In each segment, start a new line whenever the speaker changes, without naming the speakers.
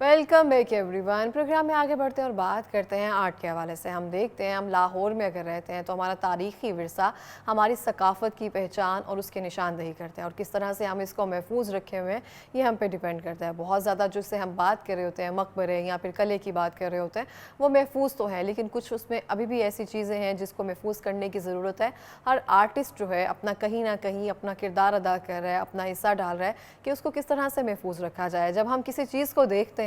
Welcome back everyone. Programme में आगे बढ़ते हैं और बात करते हैं आर्ट के हवाले से। हम देखते हैं, हम लाहौर में अगर रहते हैं तो हमारा तारीख़ी विरसा, हमारी सकाफ़त की पहचान और उसकी निशानदही करते हैं, और किस तरह से हम इसको महफूज रखे हुए हैं ये हम पे डिपेंड करता है। बहुत ज़्यादा जिससे हम बात कर रहे होते हैं, मकबरे या फिर कले की बात कर रहे होते हैं, वो महफूज तो है, लेकिन कुछ उसमें अभी भी ऐसी चीज़ें हैं जिसको महफूज करने की ज़रूरत है। हर आर्टिस्ट जो है अपना कहीं ना कहीं अपना किरदार अदा कर रहा है, अपना हिस्सा डाल रहा है कि उसको किस तरह से महफूज रखा जाए। जब हम किसी चीज़ को देखते हैं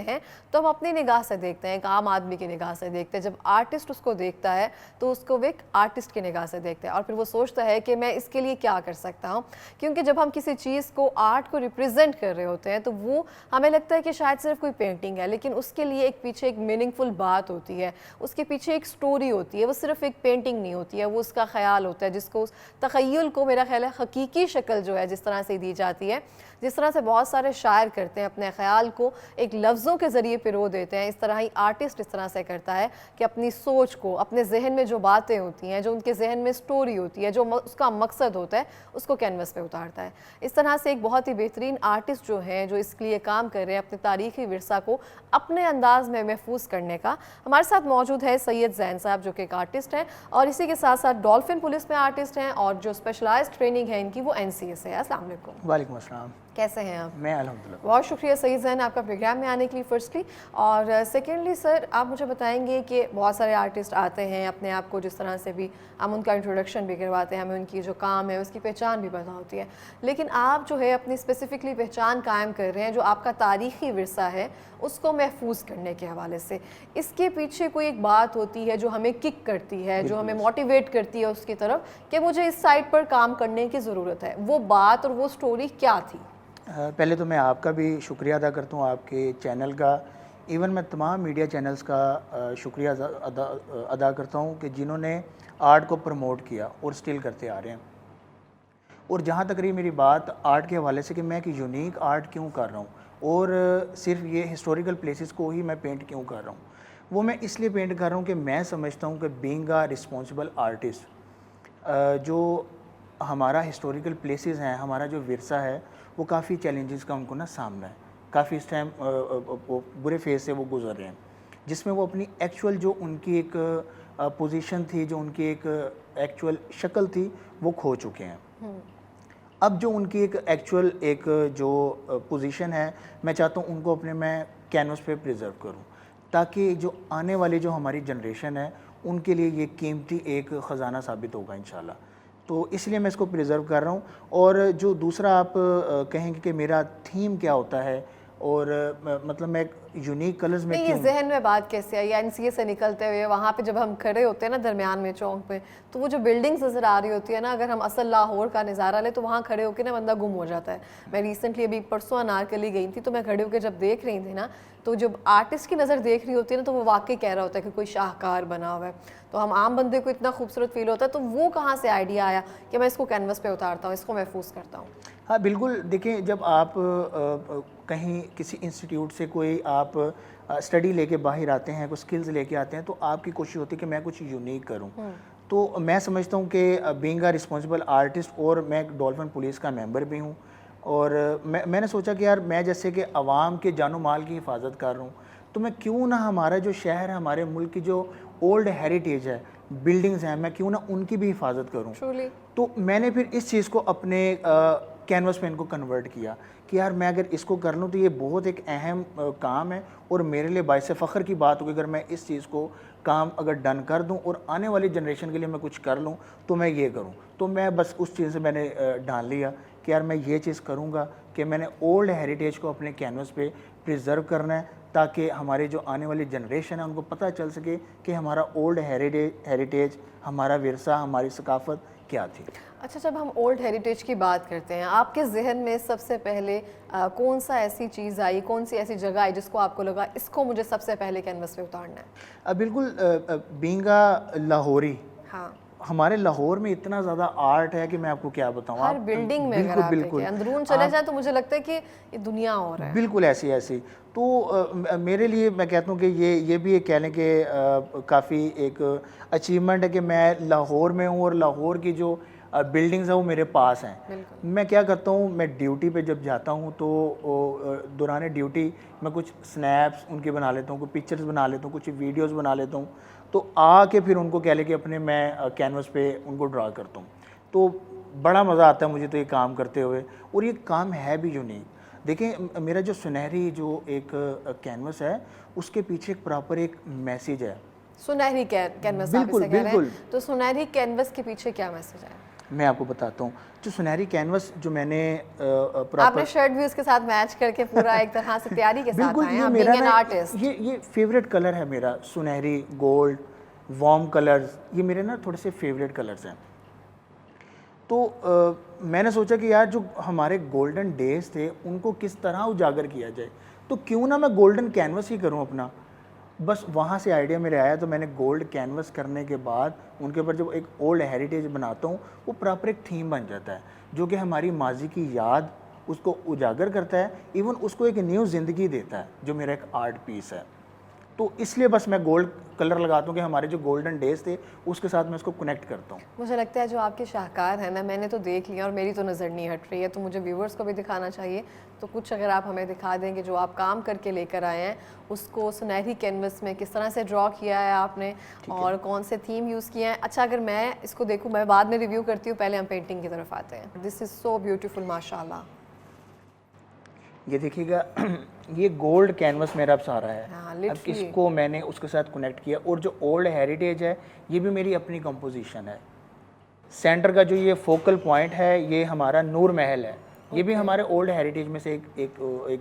तो हम अपनी निगाह से देखते हैं, एक आम आदमी की निगाह से देखते हैं। जब आर्टिस्ट उसको देखता है तो उसको वो एक आर्टिस्ट की निगाह से देखते हैं, और फिर वो सोचता है कि मैं इसके लिए क्या कर सकता हूँ। क्योंकि जब हम किसी चीज़ को, आर्ट को रिप्रेजेंट कर रहे होते हैं तो वो हमें लगता है कि शायद सिर्फ कोई पेंटिंग है, लेकिन उसके लिए एक पीछे एक मीनिंगफुल बात होती है, उसके पीछे एक स्टोरी होती है। वो सिर्फ एक पेंटिंग नहीं होती है, वो उसका ख्याल होता है जिसको, उस तख़य्युल को मेरा ख्याल है हकीकी शक्ल जो है जिस तरह से दी जाती है, जिस तरह से बहुत सारे शायर करते हैं, अपने ख़्याल को एक लफ्ज़ों के ज़रिए पिरो देते हैं, इस तरह ही आर्टिस्ट इस तरह से करता है कि अपनी सोच को, अपने जहन में जो बातें होती हैं, जो उनके जहन में स्टोरी होती है, जो उसका मकसद होता है, उसको कैनवस पे उतारता है। इस तरह से एक बहुत ही बेहतरीन आर्टिस्ट जो हैं, जो इसके लिए काम कर रहे हैं अपने तारीख़ी विरसा को अपने अंदाज में महफूज करने का, हमारे साथ मौजूद है सैयद ज़ैन साहब, जो कि एक आर्टिस्ट हैं और इसी के साथ साथ डॉल्फिन पुलिस में आर्टिस्ट हैं, और जो स्पेशलाइज्ड ट्रेनिंग है इनकी वो NCA से है। अस्सलाम वालेकुम।
वालेकुम अस्सलाम।
कैसे हैं आप?
मैं अल्हम्दुलिल्लाह।
बहुत शुक्रिया सईद ज़ैन आपका प्रोग्राम में आने के लिए फर्स्टली, और सेकेंडली सर आप मुझे बताएंगे कि बहुत सारे आर्टिस्ट आते हैं, अपने आप को जिस तरह से भी हम उनका इंट्रोडक्शन भी करवाते हैं, हमें उनकी जो काम है उसकी पहचान भी पता होती है, लेकिन आप जो है अपनी स्पेसिफिकली पहचान कायम कर रहे हैं, जो आपका तारीख़ी विरसा है उसको महफूज करने के हवाले से। इसके पीछे कोई एक बात होती है जो हमें किक करती है, जो हमें मोटिवेट करती है उसकी तरफ कि मुझे इस साइड पर काम करने की ज़रूरत है। वो बात और वो स्टोरी क्या थी?
पहले तो मैं आपका भी शुक्रिया अदा करता हूँ, आपके चैनल का, इवन मैं तमाम मीडिया चैनल्स का शुक्रिया अदा करता हूँ कि जिन्होंने आर्ट को प्रमोट किया और स्टिल करते आ रहे हैं। और जहाँ तक रही मेरी बात आर्ट के हवाले से कि मैं एक यूनिक आर्ट क्यों कर रहा हूँ और सिर्फ ये हिस्टोरिकल प्लेसेस को ही मैं पेंट क्यों कर रहा हूँ, वो मैं इसलिए पेंट कर रहा हूँ कि मैं समझता हूँ कि बीइंग अ रिस्पॉन्सिबल आर्टिस्ट, जो हमारा हिस्टोरिकल प्लेसेस हैं, हमारा जो विरसा है, वो काफ़ी चैलेंजेस का उनको ना सामना है। काफ़ी इस टाइम बुरे फेज से वो गुजर रहे हैं, जिसमें वो अपनी एक्चुअल जो उनकी एक पोजीशन थी, जो उनकी एक एक्चुअल शक्ल थी, वो खो चुके हैं। अब जो उनकी एक एक्चुअल एक जो पोजीशन है, मैं चाहता हूँ उनको अपने मैं कैनवस पे प्रिजर्व करूँ, ताकि जो आने वाली जो हमारी जनरेशन है उनके लिए ये कीमती एक ख़जाना साबित होगा इंशाल्लाह। तो इसलिए मैं इसको प्रिजर्व कर रहा हूँ। और जो दूसरा आप कहेंगे कि मेरा थीम क्या होता है और मतलब मैं यूनिक कलर्स में
नहीं, ये जहन में बात कैसे आई? NCA से निकलते हुए वहाँ पे जब हम खड़े होते हैं ना दरमियान में चौक पे, तो वो जो बिल्डिंग्स नज़र आ रही होती है ना, अगर हम असल लाहौर का नज़ारा ले तो वहाँ खड़े होकर ना बंदा गुम हो जाता है। मैं रिसेंटली अभी परसों अनारकली गई थी, तो मैं खड़े होकर जब देख रही थी ना, तो जब आर्टिस्ट की नज़र देख रही होती है ना, तो वो वाकई कह रहा होता है कि कोई शाहकार बना हुआ है। तो हम आम बंदे को इतना खूबसूरत फील होता है, तो वो कहाँ से आइडिया आया कि मैं इसको कैनवस पे उतारता हूँ, इसको महफूज करता हूँ?
हाँ बिल्कुल, देखिए जब आप कहीं किसी इंस्टीट्यूट से कोई आप स्टडी लेके बाहर आते हैं, कुछ स्किल्स लेके आते हैं, तो आपकी कोशिश होती है कि मैं कुछ यूनिक करूं। तो मैं समझता हूं कि बीइंग अ रिस्पॉन्सिबल आर्टिस्ट, और मैं एक डॉल्फिन पुलिस का मेंबर भी हूं, और मैंने सोचा कि यार मैं जैसे कि आवाम के जानो माल की हिफाजत कर रहा हूँ, तो मैं क्यों ना हमारा जो शहर है, हमारे मुल्क की जो ओल्ड हेरिटेज है, बिल्डिंग्स हैं, मैं क्यों ना उनकी भी हिफाजत करूँ। तो मैंने फिर इस चीज़ को अपने कैनवस पे इनको कन्वर्ट किया कि यार मैं अगर इसको कर लूँ तो ये बहुत एक अहम काम है, और मेरे लिए बाइस फ़ख्र की बात होगी अगर मैं इस चीज़ को काम अगर डन कर दूँ और आने वाली जनरेशन के लिए मैं कुछ कर लूँ तो मैं ये करूँ। तो मैं बस उस चीज़ से मैंने ढाल लिया कि यार मैं ये चीज़ करूँगा कि मैंने ओल्ड हेरिटेज को अपने कैनवस पे प्रिजर्व करना है, ताकि हमारी जो आने वाली जनरेशन है उनको पता चल सके कि हमारा ओल्ड हेरिटेज, हमारा विरसा, हमारी सकाफ़त क्या थी।
अच्छा, जब हम ओल्ड हेरिटेज की बात करते हैं, आपके जहन में सबसे पहले कौन सा ऐसी चीज़ आई, कौन सी ऐसी जगह आई जिसको आपको लगा इसको मुझे सबसे पहले कैनवस पे उतारना है?
बिल्कुल, बीइंग अ लाहौरी,
हाँ,
हमारे लाहौर में इतना ज़्यादा आर्ट है कि मैं आपको क्या बताऊँ।
हर
आप
बिल्डिंग में अगर
बिल्कुल
आप
बिल्कुल
देखें, अंदरून चले जाएं तो मुझे लगता है कि ये दुनिया और है।
बिल्कुल ऐसी ऐसी। तो मेरे लिए मैं कहता हूँ कि ये भी एक कह लें कि काफ़ी एक अचीवमेंट है कि मैं लाहौर में हूँ, और लाहौर की जो बिल्डिंग्स हैं वो मेरे पास हैं।
बिल्कुल।
मैं क्या करता हूँ, मैं ड्यूटी पे जब जाता हूँ तो दौरान ड्यूटी मैं कुछ स्नैप्स उनके बना लेता हूँ, कुछ पिक्चर्स बना लेता हूँ, कुछ वीडियोस बना लेता हूँ, तो आके फिर उनको कह ले कि अपने मैं कैनवस पे उनको ड्रा करता हूँ। तो बड़ा मज़ा आता है मुझे तो ये काम करते हुए, और ये काम है भी यूनिक। देखिए मेरा जो सुनहरी जो एक कैनवस है उसके पीछे एक प्रॉपर एक मैसेज है।
सुनहरी कैनवस आप
बिल्कुल
इसे कह रहे
बिल्कुल,
हैं, तो सुनहरी कैनवस के पीछे क्या मैसेज है?
मैं आपको बताता हूँ। जो सुनहरी कैनवस जो मैंने
आपने
प्रॉपर,
शर्ट भी उसके साथ मैच करके पूरा एक तरह से तैयारी के साथ
बिल्कुल
आए हैं,
ये
आप
मेरा
बीइंग एन
ना
आर्टिस्ट।
ये फेवरेट कलर है मेरा, सुनहरी, गोल्ड, वार्म कलर्स, ये मेरे ना थोड़े से फेवरेट कलर्स हैं। तो मैंने सोचा कि यार जो हमारे गोल्डन डेज थे उनको किस तरह उजागर किया जाए, तो क्यों ना मैं गोल्डन कैनवस ही करूं अपना। बस वहाँ से आइडिया मेरे आया, तो मैंने गोल्ड कैनवस करने के बाद उनके ऊपर जब एक ओल्ड हेरिटेज बनाता हूँ वो प्रॉपर एक थीम बन जाता है जो कि हमारी माजी की याद उसको उजागर करता है, इवन उसको एक न्यू ज़िंदगी देता है, जो मेरा एक आर्ट पीस है। तो इसलिए बस मैं गोल्ड कलर लगाता हूँ कि हमारे जो गोल्डन डेज थे उसके साथ मैं उसको कनेक्ट करता हूँ।
मुझे लगता है जो आपके शाहकार हैं ना, मैंने तो देख लिया और मेरी तो नज़र नहीं हट रही है, तो मुझे व्यूवर्स को भी दिखाना चाहिए। तो कुछ अगर आप हमें दिखा दें कि जो आप काम करके लेकर आए हैं उसको सुनहरी कैनवस में किस तरह से ड्रॉ किया है आपने और कौन से थीम यूज़ किए हैं। अच्छा, अगर मैं इसको देखूँ, मैं बाद में रिव्यू करती हूँ, पहले हम पेंटिंग की तरफ आते हैं। दिस इज़ सो ब्यूटीफुल माशाल्लाह।
ये देखिएगा ये गोल्ड कैनवस मेरा अब सारा है।
हाँ,
अब
literally।
इसको मैंने उसके साथ कनेक्ट किया, और जो ओल्ड हेरिटेज है ये भी मेरी अपनी कंपोजिशन है। सेंटर का जो ये फोकल पॉइंट है ये हमारा नूर महल है, ये भी हमारे ओल्ड हेरिटेज में से एक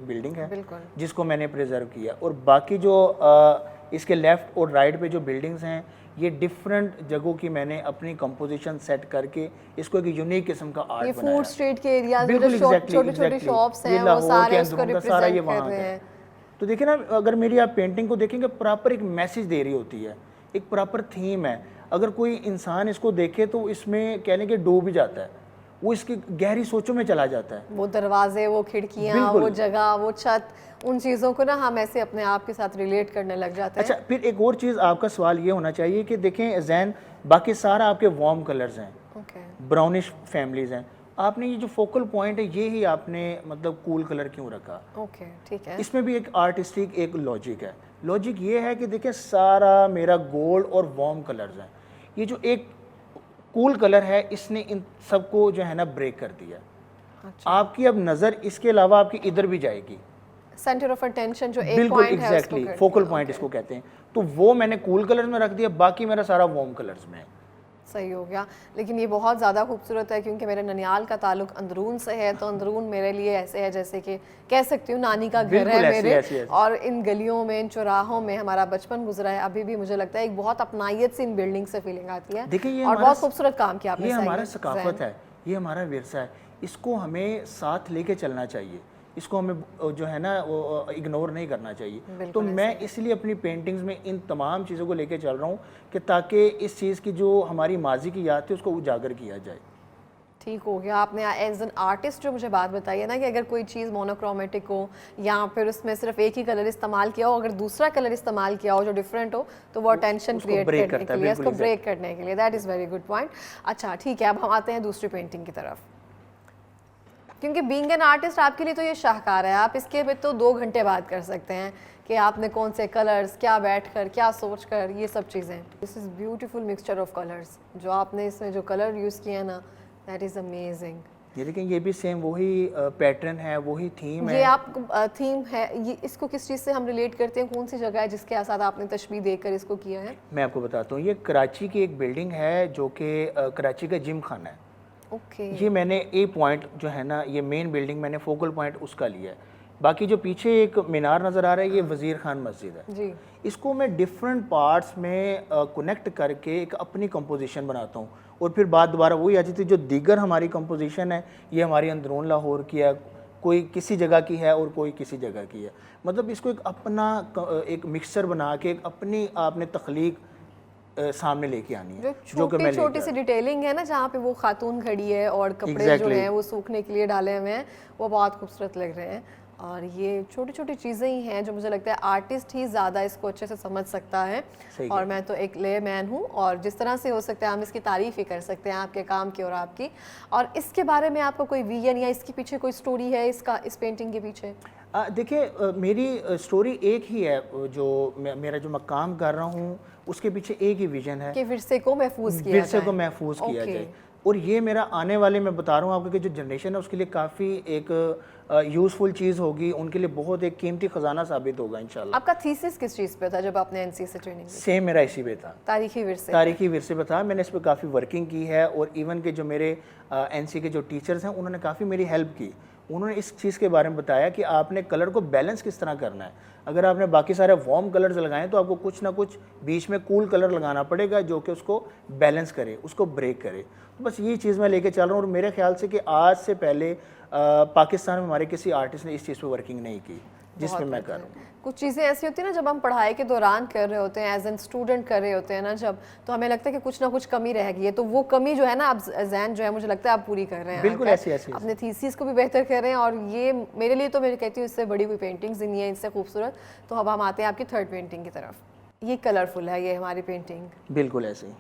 बिल्डिंग है
बिल्कुल।
जिसको मैंने प्रिजर्व किया। और बाकी जो इसके लेफ़्ट और राइट पे जो बिल्डिंग्स हैं ये डिफरेंट जगहों की मैंने अपनी कंपोजिशन सेट करके इसको एक यूनिक किस्म का
ये
आर्ट बनाया।
फूड स्ट्रीट के एरियाज में
बिल्कुल
जो
एग्जैक्टली
छोटे छोटे शॉप्स
ये
हैं वो
लाहौर के
सारे उसको
अंदरूनी का सारा ये
रिप्रेजेंट कर
वहाँ
रहे
का
हैं।
है। तो देखिए ना, अगर मेरी आप पेंटिंग को देखेंगे प्रॉपर एक मैसेज दे रही होती है, एक प्रॉपर थीम है। अगर कोई इंसान इसको देखे तो इसमें कह लें कि डूब ही जाता है, वो इसकी गहरी सोचों में चला जाता है।
वो दरवाजे, वो खिड़कियाँ,
बिल्कुल।
वो जगह, वो छत, उन चीज़ों को ना हम ऐसे अपने आप के साथ रिलेट करने लग जाते हैं।
अच्छा, फिर एक और चीज़ आपका सवाल ये होना चाहिए कि देखें जैन बाकी सारा आपके वार्म कलर्स हैं,
ओके।
ब्राउनिश फैमिलीज़ हैं, आपने ये जो फोकल पॉइंट है ये ही आपने मतलब कूल कलर क्यों रखा?
ओके, ठीक है।
इसमें भी एक आर्टिस्टिक एक लॉजिक है। लॉजिक ये है कि देखिए सारा मेरा गोल्ड और वार्म कलर्स हैं, ये जो एक कूल कलर है इसने इन सबको जो है ना ब्रेक कर दिया।
अच्छा।
आपकी अब नज़र इसके अलावा आपकी इधर भी जाएगी।
सेंटर ऑफ अटेंशन जो एक
बिल्कुल
पॉइंट है उसको
एग्जैक्टली
कर
फोकल
दिया।
पॉइंट
ओके,
इसको कहते हैं। तो वो मैंने कूल कलर में रख दिया, बाकी मेरा सारा वार्म कलर्स में है।
सही हो गया। लेकिन ये बहुत ज़्यादा खूबसूरत है क्योंकि मेरे ननियाल का ताल्लुक अंदरून से है, तो अंदरून मेरे लिए ऐसे है जैसे कि कह सकती हूँ नानी का घर
बिल्कुल
है
ऐसे,
मेरे।
ऐसे, ऐसे।
और इन गलियों में, इन चौराहों में हमारा बचपन गुजरा है। अभी भी मुझे लगता है एक बहुत अपनायत सी इन बिल्डिंग से फीलिंग आती है।
देखिए ये
और
हमारा
बहुत खूबसूरत काम किया आपने।
ये
सही
हमारा
है,
सकाफत है, ये हमारा विरसा है, इसको हमें साथ लेके चलना चाहिए, इसको हमें जो है ना वो इग्नोर नहीं करना चाहिए। तो
बिल्कुल
मैं इसलिए अपनी पेंटिंग्स में इन तमाम चीज़ों को लेके चल रहा हूँ कि ताकि इस चीज़ की जो हमारी माजी की याद थी उसको उजागर किया जाए।
ठीक हो गया। आपने एज एन आर्टिस्ट जो मुझे बात बताई है ना कि अगर कोई चीज़ मोनोक्रोमेटिक हो या फिर उसमें सिर्फ एक ही कलर इस्तेमाल किया हो, अगर दूसरा कलर इस्तेमाल किया हो जो डिफरेंट हो, तो वो टेंशन
उसको
क्रिएट
break
करने
करता
के
है,
लिए,
बिल्कुल
उसको ब्रेक करने के लिए। That is very good point. अच्छा ठीक है, अब हम आते हैं दूसरी पेंटिंग की तरफ, क्योंकि बीइंग एन आर्टिस्ट आपके लिए तो ये शाहकार है। आप इसके पे तो 2 घंटे बात कर सकते हैं कि आपने कौन से कलर्स, क्या बैठकर, क्या सोचकर, ये सब चीज़ें। This is beautiful mixture of colours. जो आपने इसमें जो कलर यूज़ किया ना, दैट इज़ अमेजिंग।
ये देखें, ये भी सेम वही पैटर्न है, वही थीम है।
ये आप थीम है, ये इसको किस चीज़ से हम रिलेट करते हैं? कौन सी जगह है जिसके साथ आपने तशबीह देकर इसको किया है?
मैं आपको बताता हूँ, ये कराची की एक बिल्डिंग है जो कि कराची का जिम खाना है।
ओके।
ये मैंने ए पॉइंट जो है ना, ये मेन बिल्डिंग मैंने फोकल पॉइंट उसका लिया है। बाकी जो पीछे एक मीनार नज़र आ रहा है ये वज़ीर खान मस्जिद है।
जी।
इसको मैं डिफरेंट पार्ट्स में कनेक्ट करके एक अपनी कंपोजिशन बनाता हूँ, और फिर बात दोबारा वही आ जाती है। जो दीगर हमारी कंपोजिशन है ये हमारी अंदरून लाहौर की है, कोई किसी जगह की है और कोई किसी जगह की है। मतलब इसको एक अपना एक मिक्सचर बना के एक अपनी आपने तख्लीक सामने लेके आनी है,
जो
कि
छोटी
मैं
छोटी सी डिटेलिंग है ना, जहाँ पे वो खातून खड़ी है और कपड़े जो हैं वो सूखने के लिए डाले हुए हैं, वो बहुत खूबसूरत लग रहे हैं। और ये छोटी छोटी चीज़ें ही हैं जो मुझे लगता है आर्टिस्ट ही ज़्यादा इसको अच्छे से समझ सकता है। और मैं तो एक ले मैन हूँ, और जिस तरह से हो सकता है हम इसकी तारीफ़ ही कर सकते हैं आपके काम की और आपकी। और इसके बारे में आपका कोई विजन या इसके पीछे कोई स्टोरी है, इस पेंटिंग के पीछे?
देखिए, मेरी स्टोरी एक ही है, जो मेरा जो मैं काम कर रहा हूँ उसके पीछे एक ही विजन है
कि विरसे को महफूज किया
जाए। और ये मेरा आने वाले, मैं बता रहा हूँ आपको कि जो जनरेशन है उसके लिए काफ़ी एक यूज़फुल चीज़ होगी, उनके लिए बहुत एक कीमती खजाना साबित होगा इंशाल्लाह।
आपका थीसिस किस चीज़ पे था जब आपने एनसी से ट्रेनिंग ली?
सेम मेरा इसी पे था, तारीखी विरसे पे था। मैंने इस पर काफ़ी वर्किंग की है, और इवन के जो मेरे एनसी के जो टीचर्स हैं उन्होंने काफ़ी मेरी हेल्प की। उन्होंने इस चीज़ के बारे में बताया कि आपने कलर को बैलेंस किस तरह करना है। अगर आपने बाकी सारे वार्म कलर्स लगाएं तो आपको कुछ ना कुछ बीच में कूल कलर लगाना पड़ेगा जो कि उसको बैलेंस करे, उसको ब्रेक करे। तो बस ये चीज़ मैं लेके चल रहा हूँ, और मेरे ख्याल से कि आज से पहले पाकिस्तान में हमारे किसी आर्टिस्ट ने इस चीज़ पे वर्किंग नहीं की जिसमें मैं कर रहा हूँ।
कुछ चीज़ें ऐसी होती है ना, जब हम पढ़ाई के दौरान कर रहे होते हैं, एज एन स्टूडेंट कर रहे होते हैं ना जब, तो हमें लगता है कि कुछ ना कुछ कमी रह गई है, तो वो कमी जो है ना आप जैन जो है मुझे लगता है आप पूरी कर रहे हैं।
बिल्कुल ऐसी
अपने थीसिस को भी बेहतर कर रहे हैं, और ये मेरे लिए तो मैं कहती हूँ इससे बड़ी हुई पेंटिंग्स नहीं है इनसे खूबसूरत। तो अब हम आते हैं आपकी थर्ड पेंटिंग की तरफ। ये कलरफुल है, ये हमारी पेंटिंग
बिल्कुल ऐसे ही।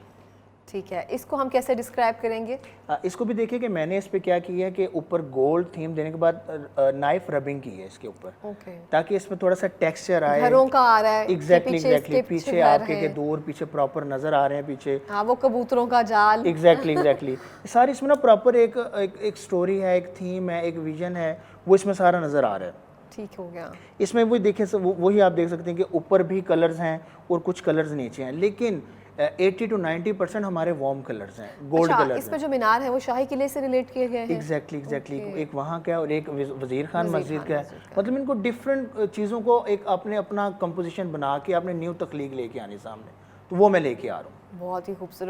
ठीक है, इसको हम कैसे डिस्क्राइब करेंगे?
इसको भी देखिए कि मैंने इस पे क्या किया है कि ऊपर गोल्ड थीम देने के बाद नाइफ रबिंग की है इसके ऊपर, ताकि इसमें थोड़ा सा टेक्सचर आए।
घरों का आ रहा है,
एग्जैक्टली पीछे आपके के दूर पीछे प्रॉपर नजर आ रहे हैं पीछे।
हाँ, वो कबूतरों का जाल।
एग्जैक्टली सारी इसमें ना प्रॉपर एक स्टोरी है, एक थीम है, एक विजन है, वो इसमें सारा नजर आ रहा है।
ठीक हो गया।
इसमें वो देखिए, वही आप देख सकते हैं कि ऊपर भी कलर्स हैं और कुछ कलर्स नीचे हैं, लेकिन 80 to 90% हमारे वार्म कलर्स हैं, गोल्ड कलर्स।
इसमें जो मीनार है वो शाही किले से रिलेट किए गए हैं?
एग्जैक्टली एक वहाँ का है और एक वजीर खान मस्जिद का है। मतलब इनको डिफरेंट चीज़ों को एक आपने अपना कंपोजिशन बना के आपने न्यू तख्लीक लेके आनी सामने, तो वो मैं लेके आ रहा हूँ।
बहुत ही खूबसूरत।